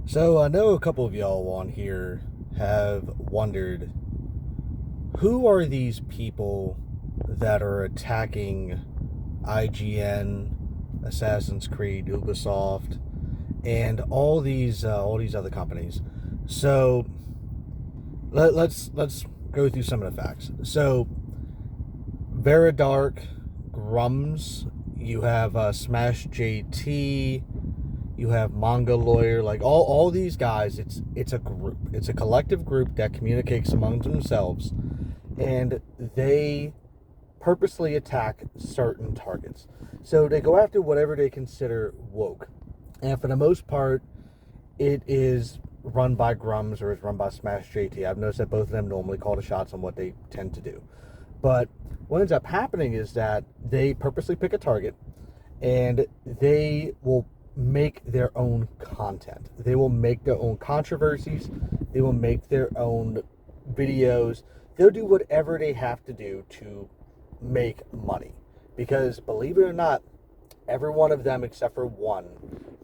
So I know a couple of y'all on here have wondered, who are these people that are attacking IGN, Assassin's Creed, Ubisoft, and all these other companies. So let's go through some of the facts. So Vera Dark, Grummz, you have Smash JT, you have Manga Lawyer, like all these guys. It's a group. It's a collective group that communicates among themselves, and they purposely attack certain targets. So they go after whatever they consider woke, and for the most part, it is run by Grummz or is run by Smash JT. I've noticed that both of them normally call the shots on what they tend to do. But what ends up happening is that they purposely pick a target and they will make their own content. They will make their own controversies. They will make their own videos. They'll do whatever they have to do to make money. Because believe it or not, every one of them except for one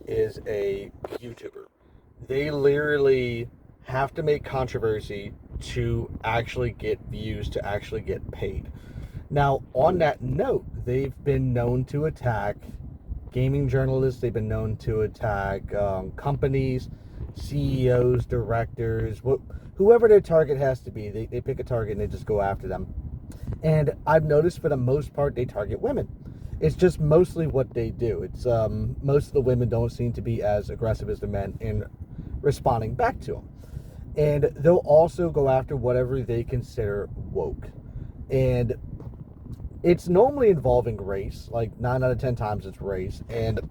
is a YouTuber. They literally have to make controversy to actually get views, to actually get paid. Now, on that note, they've been known to attack gaming journalists. They've been known to attack companies, CEOs, directors, whoever their target has to be. They pick a target and they just go after them. And I've noticed for the most part, they target women. It's just mostly what they do. It's most of the women don't seem to be as aggressive as the men in responding back to them. And they'll also go after whatever they consider woke. And it's normally involving race. Like 9 out of 10 times it's race. And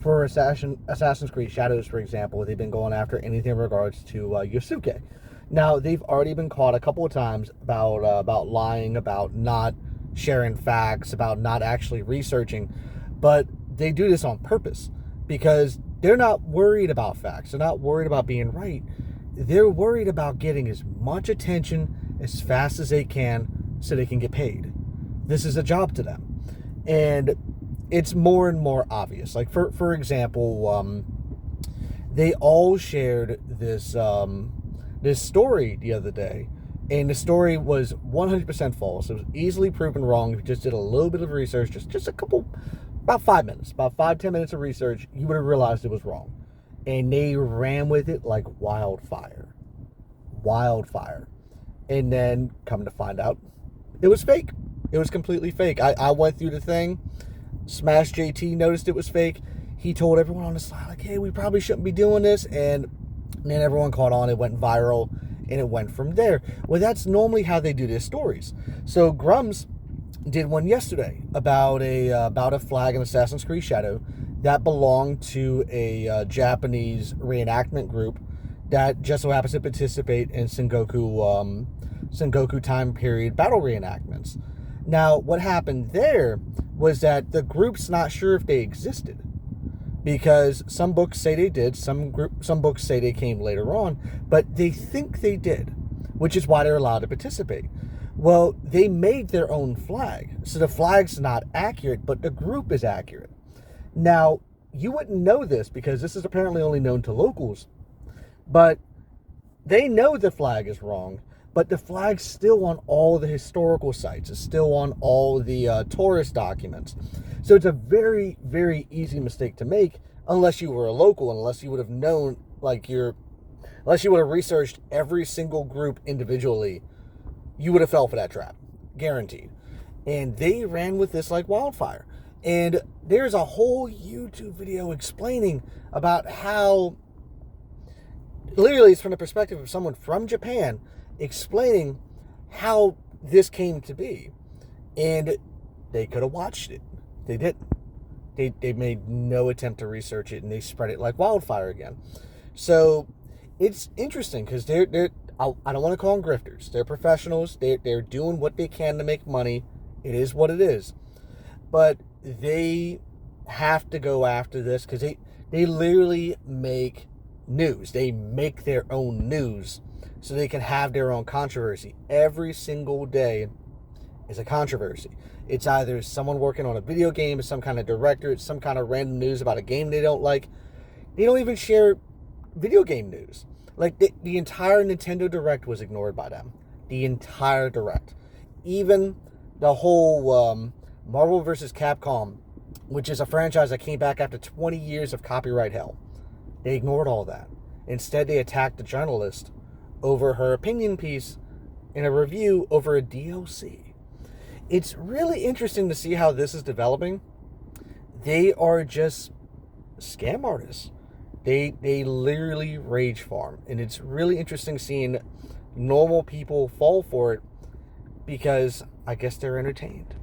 for Assassin's Creed Shadows, for example, they've been going after anything in regards to Yosuke. Now, they've already been caught a couple of times about lying, about not sharing facts, about not actually researching. But they do this on purpose because they're not worried about facts. They're not worried about being right. They're worried about getting as much attention as fast as they can so they can get paid. This is a job to them. And it's more and more obvious. Like, for example, they all shared this story the other day. And the story was 100% false. It was easily proven wrong. If you just did a little bit of research, just a couple, about 5 minutes, about 5-10 minutes of research, you would have realized it was wrong. And they ran with it like wildfire. And then come to find out, it was fake. It was completely fake. I went through the thing. Smash JT noticed it was fake. He told everyone on the side, like, hey, we probably shouldn't be doing this. And then everyone caught on. It went viral. And it went from there. Well, that's normally how they do their stories. So Grummz did one yesterday about a flag in Assassin's Creed Shadow that belonged to a Japanese reenactment group that just so happens to participate in Sengoku time period battle reenactments. Now, what happened there was that the group's not sure if they existed, because some books say they did, some books say they came later on, but they think they did, which is why they're allowed to participate. Well, they made their own flag, so the flag's not accurate, but the group is accurate. Now, you wouldn't know this because this is apparently only known to locals, but they know the flag is wrong, but the flag's still on all the historical sites. It's still on all the tourist documents. So it's a very, very easy mistake to make unless you were a local, unless you would have known, unless you would have researched every single group individually, you would have fell for that trap. Guaranteed. And they ran with this like wildfire. And there's a whole YouTube video explaining about how, literally it's from the perspective of someone from Japan, explaining how this came to be. And they could have watched it. They didn't. They made no attempt to research it, and they spread it like wildfire again. So it's interesting because I don't want to call them grifters. They're professionals. They're doing what they can to make money. It is what it is. But they have to go after this because they literally make news. They make their own news so they can have their own controversy. Every single day is a controversy. It's either someone working on a video game, it's some kind of director, it's some kind of random news about a game they don't like. They don't even share video game news. Like, the entire Nintendo Direct was ignored by them. The entire Direct. Even the whole Marvel vs. Capcom, which is a franchise that came back after 20 years of copyright hell. They ignored all that. Instead, they attacked the journalist over her opinion piece in a review over a DLC. It's really interesting to see how this is developing. They are just scam artists. They literally rage farm. And it's really interesting seeing normal people fall for it because I guess they're entertained.